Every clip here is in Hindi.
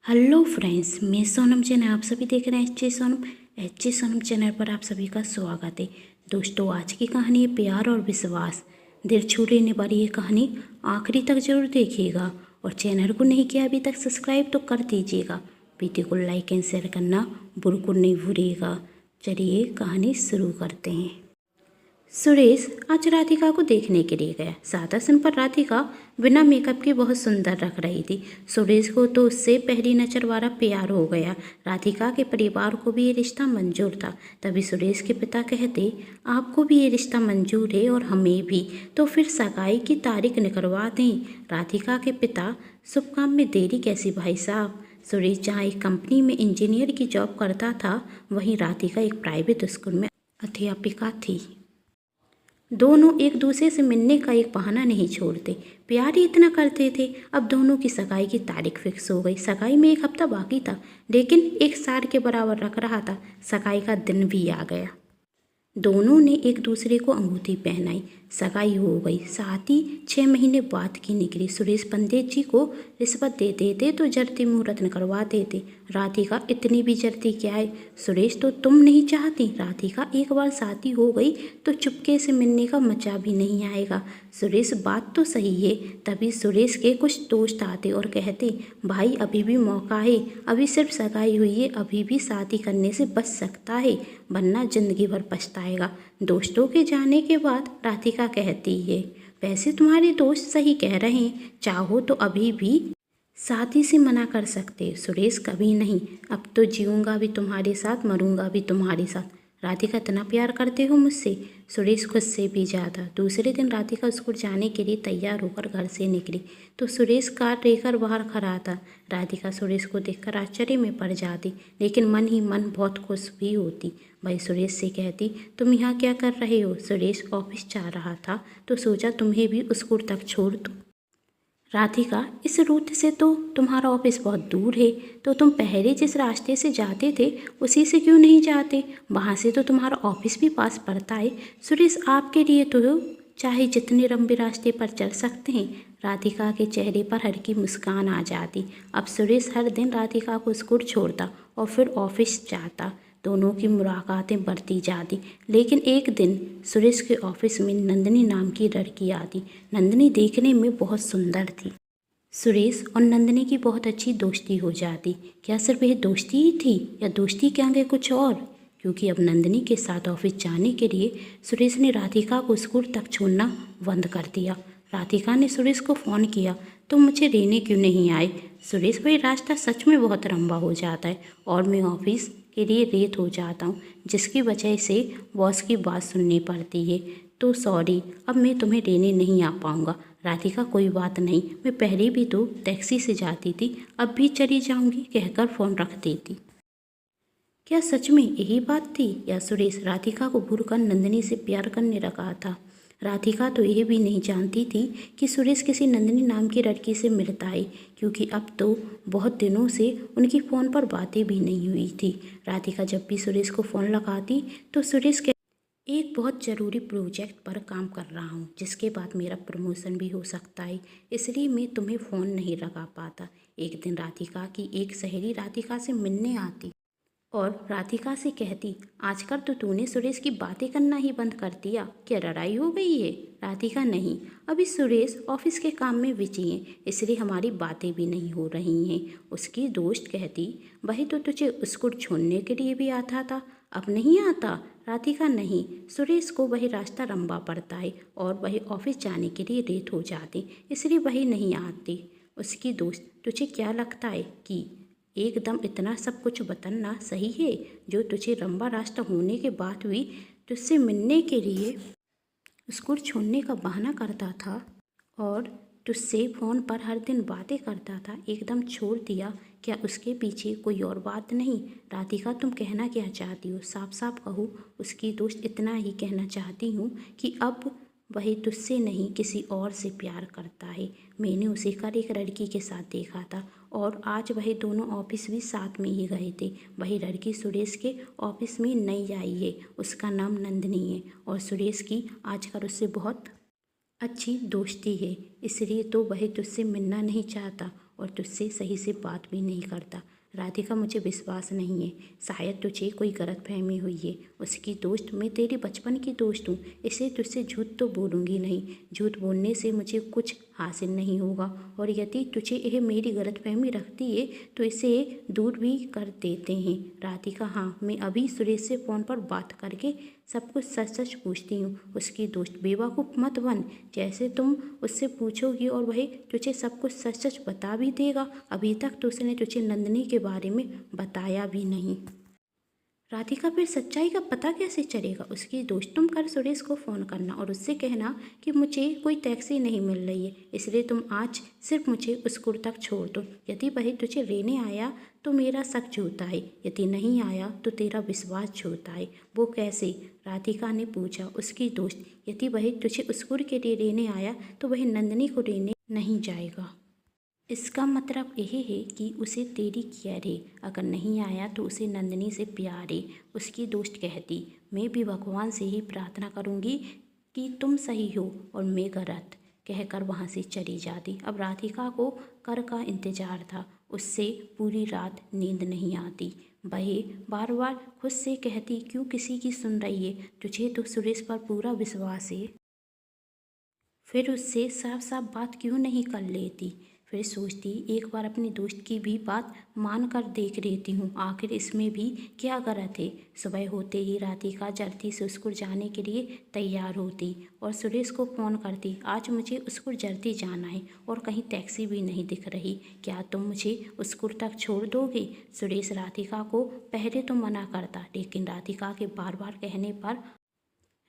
हेलो फ्रेंड्स, मैं सोनम जैन, आप सभी देख रहे हैं एच जे सोनम चैनल पर आप सभी का स्वागत है। दोस्तों, आज की कहानी है प्यार और विश्वास। दिल छू लेने वाली ये कहानी आखिरी तक जरूर देखिएगा और चैनल को नहीं किया अभी तक सब्सक्राइब तो कर दीजिएगा। वीडियो को लाइक एंड शेयर करना बिल्कुल नहीं भूलिएगा। चलिए कहानी शुरू करते हैं। सुरेश आज राधिका को देखने के लिए गया। सादा सिंपल राधिका बिना मेकअप के बहुत सुंदर लग रही थी। सुरेश को तो उससे पहली नजर वाला प्यार हो गया। राधिका के परिवार को भी ये रिश्ता मंजूर था। तभी सुरेश के पिता कहते, आपको भी ये रिश्ता मंजूर है और हमें भी, तो फिर सगाई की तारीख निकलवा दें। राधिका के पिता, शुभ काम में देरी कैसी भाई साहब। सुरेश जहाँ एक कंपनी में इंजीनियर की जॉब करता था, वहीं राधिका एक प्राइवेट स्कूल में अध्यापिका थी। दोनों एक दूसरे से मिलने का एक बहाना नहीं छोड़ते, प्यार ही इतना करते थे। अब दोनों की सगाई की तारीख फिक्स हो गई। सगाई में एक हफ्ता बाकी था, लेकिन एक साल के बराबर रख रहा था। सगाई का दिन भी आ गया। दोनों ने एक दूसरे को अंगूठी पहनाई। सगाई हो गई। साथ ही 6 महीने बाद की निकली। सुरेश पंडित जी को रिश्वत दे देते तो जल्दी मुहूर्त निकलवा देते। राधिका, इतनी भी जल्दी क्या है? सुरेश, तो तुम नहीं चाहती? राधिका, एक बार शादी हो गई तो चुपके से मिलने का मजा भी नहीं आएगा। सुरेश, बात तो सही है। तभी सुरेश के कुछ दोस्त आते और कहते, भाई अभी भी मौका है, अभी सिर्फ सगाई हुई है, अभी भी शादी करने से बच सकता है, वरना जिंदगी भर पछताएगा। दोस्तों के जाने के बाद राधिका कहती है, वैसे तुम्हारे दोस्त सही कह रहे हैं, चाहो तो अभी भी शादी से मना कर सकते। सुरेश, कभी नहीं, अब तो जीऊँगा भी तुम्हारे साथ, मरूंगा भी तुम्हारे साथ। राधिका, इतना प्यार करते हो मुझसे? सुरेश, खुद से भी ज़्यादा। दूसरे दिन राधिका स्कूल जाने के लिए तैयार होकर घर से निकली तो सुरेश कार लेकर बाहर खड़ा था। राधिका सुरेश को देखकर आश्चर्य में पड़ जाती, लेकिन मन ही मन बहुत खुश भी होती। भाई सुरेश से कहती, तुम यहाँ क्या कर रहे हो? सुरेश, ऑफिस जा रहा था तो सोचा तुम्हें भी स्कूल तक छोड़ दूँ। राधिका, इस रूट से तो तुम्हारा ऑफिस बहुत दूर है, तो तुम पहले जिस रास्ते से जाते थे उसी से क्यों नहीं जाते? वहाँ से तो तुम्हारा ऑफिस भी पास पड़ता है। सुरेश, आपके लिए तो चाहे जितने लंबे रास्ते पर चल सकते हैं। राधिका के चेहरे पर हल्की मुस्कान आ जाती। अब सुरेश हर दिन राधिका को स्कूल छोड़ता और फिर ऑफिस जाता। दोनों की मुलाकातें बढ़ती जाती। लेकिन एक दिन सुरेश के ऑफिस में नंदिनी नाम की लड़की आती। नंदिनी देखने में बहुत सुंदर थी। सुरेश और नंदिनी की बहुत अच्छी दोस्ती हो जाती। क्या सिर्फ यह दोस्ती ही थी या दोस्ती के आगे कुछ और? क्योंकि अब नंदिनी के साथ ऑफिस जाने के लिए सुरेश ने राधिका को स्कूल तक छोड़ना बंद कर दिया। राधिका ने सुरेश को फ़ोन किया, तुम मुझे लेने क्यों नहीं आए? सुरेश, भाई रास्ता सच में बहुत लंबा हो जाता है और मैं ऑफिस के लिए लेट हो जाता हूँ, जिसकी वजह से बॉस की बात सुननी पड़ती है, तो सॉरी, अब मैं तुम्हें लेने नहीं आ पाऊँगा। राधिका, कोई बात नहीं, मैं पहले भी तो टैक्सी से जाती थी, अब भी चली जाऊँगी, कहकर फ़ोन रख देती। क्या सच में यही बात थी या सुरेश राधिका को भूलकर नंदिनी से प्यार करने लगा था? राधिका तो यह भी नहीं जानती थी कि सुरेश किसी नंदिनी नाम की लड़की से मिलता है, क्योंकि अब तो बहुत दिनों से उनकी फ़ोन पर बातें भी नहीं हुई थी। राधिका जब भी सुरेश को फ़ोन लगाती तो सुरेश एक बहुत ज़रूरी प्रोजेक्ट पर काम कर रहा हूँ, जिसके बाद मेरा प्रमोशन भी हो सकता है, इसलिए मैं तुम्हें फ़ोन नहीं लगा पाता। एक दिन राधिका की एक सहेली राधिका से मिलने आती और राधिका से कहती, आजकल तो तूने सुरेश की बातें करना ही बंद कर दिया, क्या लड़ाई हो गई है? राधिका, नहीं, अभी सुरेश ऑफिस के काम में बिजी हैं, इसलिए हमारी बातें भी नहीं हो रही हैं। उसकी दोस्त कहती, वही तो तुझे स्कूल छोड़ने के लिए भी आता था, अब नहीं आता? राधिका, नहीं, सुरेश को वही रास्ता लंबा पड़ता है और वही ऑफिस जाने के लिए लेट हो जाती, इसलिए वही नहीं आती। उसकी दोस्त, तुझे क्या लगता है कि एकदम इतना सब कुछ बताना सही है, जो तुझे लंबा रास्ता होने के बाद भी तुझसे मिलने के लिए स्कूल छोड़ने का बहाना करता था और तुझसे फ़ोन पर हर दिन बातें करता था, एकदम छोड़ दिया? क्या उसके पीछे कोई और बात नहीं? राधिका, तुम कहना क्या चाहती हो? साफ साफ कहो। उसकी दोस्त, इतना ही कहना चाहती हूँ कि अब वही तुझसे नहीं किसी और से प्यार करता है। मैंने उसे कल एक लड़की के साथ देखा था और आज वही दोनों ऑफिस भी साथ में ही गए थे। वही लड़की सुरेश के ऑफिस में नई आई है, उसका नाम नंदिनी है और सुरेश की आजकल उससे बहुत अच्छी दोस्ती है, इसलिए तो वह तुझसे मिलना नहीं चाहता और तुझसे सही से बात भी नहीं करता। राधिका, मुझे विश्वास नहीं है, शायद तुझे कोई गलतफहमी हुई है। उसकी दोस्त मैं तेरी बचपन की दोस्त हूँ, इसलिए तुझसे झूठ तो बोलूँगी नहीं। झूठ बोलने से मुझे कुछ हासिल नहीं होगा, और यदि तुझे यह मेरी गलतफहमी रखती है तो इसे दूर भी कर देते हैं। राधिका, हाँ, मैं अभी सुरेश से फ़ोन पर बात करके सब कुछ सच सच पूछती हूँ। उसकी दोस्त, बेवकूफ़ मत बन, जैसे तुम उससे पूछोगी और वह तुझे सब कुछ सच सच बता भी देगा। अभी तक तो उसने तुझे नंदिनी के बारे में बताया भी नहीं। राधिका, फिर सच्चाई का पता कैसे चलेगा? उसकी दोस्त, तुम कल सुरेश को फ़ोन करना और उससे कहना कि मुझे कोई टैक्सी नहीं मिल रही है, इसलिए तुम आज सिर्फ मुझे स्कूल तक छोड़ दो। यदि वह तुझे लेने आया तो मेरा शक झूठा है, यदि नहीं आया तो तेरा विश्वास झूठा है। वो कैसे? राधिका ने पूछा। उसकी दोस्त, यदि वह तुझे स्कूल के लिए लेने आया तो वह नंदिनी को लेने नहीं जाएगा। इसका मतलब यही है कि उसे तेरी केयर है। अगर नहीं आया तो उसे नंदिनी से प्यार है। उसकी दोस्त कहती, मैं भी भगवान से ही प्रार्थना करूंगी कि तुम सही हो और मैं गलत, कहकर वहाँ से चली जाती। अब राधिका को कर का इंतजार था। उससे पूरी रात नींद नहीं आती। वह बार बार खुद से कहती, क्यों किसी की सुन रही है? तुझे तो सुरेश पर पूरा विश्वास है, फिर उससे साफ साफ बात क्यों नहीं कर लेती? फिर सोचती, एक बार अपनी दोस्त की भी बात मान कर देख लेती हूँ, आखिर इसमें भी क्या गलत है। सुबह होते ही राधिका जल्दी से स्कूल जाने के लिए तैयार होती और सुरेश को फ़ोन करती, आज मुझे स्कूल जल्दी जाना है और कहीं टैक्सी भी नहीं दिख रही, क्या तुम मुझे स्कूल तक छोड़ दोगे? सुरेश राधिका को पहले तो मना करता, लेकिन राधिका के बार बार कहने पर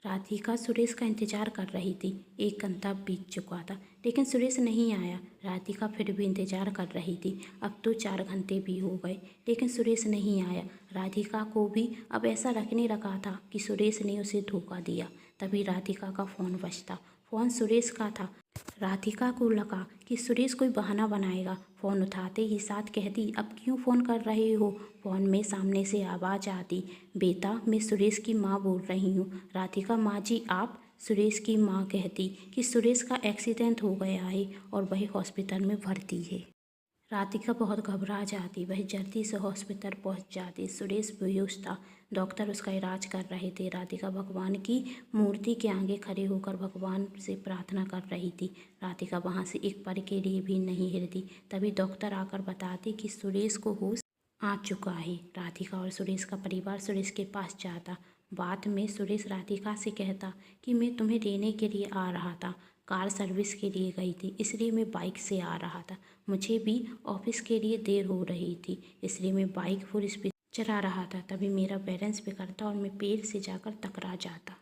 राधिका सुरेश का इंतजार कर रही थी। 1 घंटा बीत चुका था, लेकिन सुरेश नहीं आया। राधिका फिर भी इंतजार कर रही थी। अब तो 4 घंटे भी हो गए, लेकिन सुरेश नहीं आया। राधिका को भी अब ऐसा लगने लगा था कि सुरेश ने उसे धोखा दिया। तभी राधिका का फ़ोन बजता। फ़ोन सुरेश का था। राधिका को लगा कि सुरेश कोई बहाना बनाएगा। फ़ोन उठाते ही साथ कहती, अब क्यों फ़ोन कर रहे हो? फ़ोन में सामने से आवाज़ आती, बेटा, मैं सुरेश की माँ बोल रही हूँ। राधिका, माँ जी आप? सुरेश की माँ कहती कि सुरेश का एक्सीडेंट हो गया है और वह हॉस्पिटल में भर्ती है। राधिका बहुत घबरा जाती। वह जल्दी से हॉस्पिटल पहुंच जाती। सुरेश बेहोश था। डॉक्टर उसका इलाज कर रहे थे। राधिका भगवान की मूर्ति के आगे खड़े होकर भगवान से प्रार्थना कर रही थी। राधिका वहां से एक पल के लिए भी नहीं हिलती। तभी डॉक्टर आकर बताते कि सुरेश को होश आ चुका है। राधिका और सुरेश का परिवार सुरेश के पास जाता। बाद में सुरेश राधिका से कहता कि मैं तुम्हें लेने के लिए आ रहा था, कार सर्विस के लिए गई थी, इसलिए मैं बाइक से आ रहा था। मुझे भी ऑफिस के लिए देर हो रही थी, इसलिए मैं बाइक फुल स्पीड चला रहा था। तभी मेरा बैलेंस बिगड़ता और मैं पेड़ से जाकर टकरा जाता।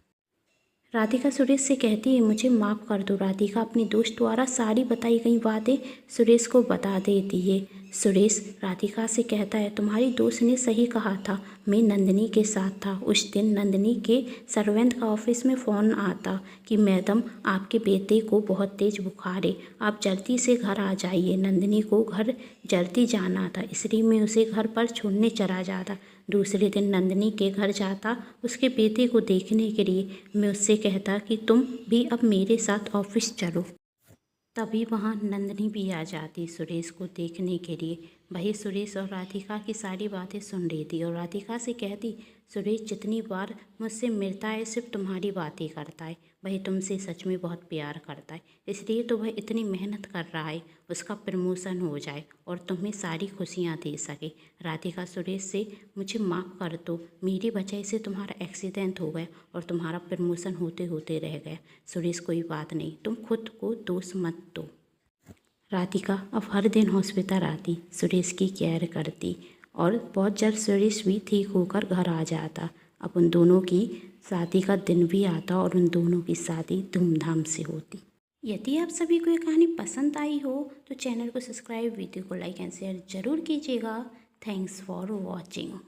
राधिका सुरेश से कहती है, मुझे माफ़ कर दो। राधिका अपनी दोस्त द्वारा सारी बताई गई बातें सुरेश को बता देती है। सुरेश राधिका से कहता है, तुम्हारी दोस्त ने सही कहा था, मैं नंदिनी के साथ था। उस दिन नंदिनी के सर्वेंट का ऑफिस में फ़ोन आता कि मैडम, आपके बेटे को बहुत तेज़ बुखार है, आप जल्दी से घर आ जाइए। नंदिनी को घर जल्दी जाना था, इसलिए मैं उसे घर पर छोड़ने चला जाता। दूसरे दिन नंदिनी के घर जाता उसके बेटे को देखने के लिए। मैं उससे कहता कि तुम भी अब मेरे साथ ऑफिस चलो। तभी वहाँ नंदिनी भी आ जाती सुरेश को देखने के लिए। वही सुरेश और राधिका की सारी बातें सुन रही थी और राधिका से कहती, सुरेश जितनी बार मुझसे मिलता है सिर्फ तुम्हारी बातें करता है, वही तुमसे सच में बहुत प्यार करता है, इसलिए तो वह इतनी मेहनत कर रहा है, उसका प्रमोशन हो जाए और तुम्हें सारी खुशियाँ दे सके। राधिका सुरेश से, मुझे माफ़ कर दो, मेरी वजह से तुम्हारा एक्सीडेंट हो गया और तुम्हारा प्रमोशन होते होते रह गया। सुरेश, कोई बात नहीं, तुम खुद को दोष मत दो। राधिका अब हर दिन हॉस्पिटल आती, सुरेश की केयर करती और बहुत जल्द सुरेश भी ठीक होकर घर आ जाता। अब उन दोनों की शादी का दिन भी आता और उन दोनों की शादी धूमधाम से होती। यदि आप सभी को ये कहानी पसंद आई हो तो चैनल को सब्सक्राइब, वीडियो को लाइक एंड शेयर ज़रूर कीजिएगा। Thanks for watching.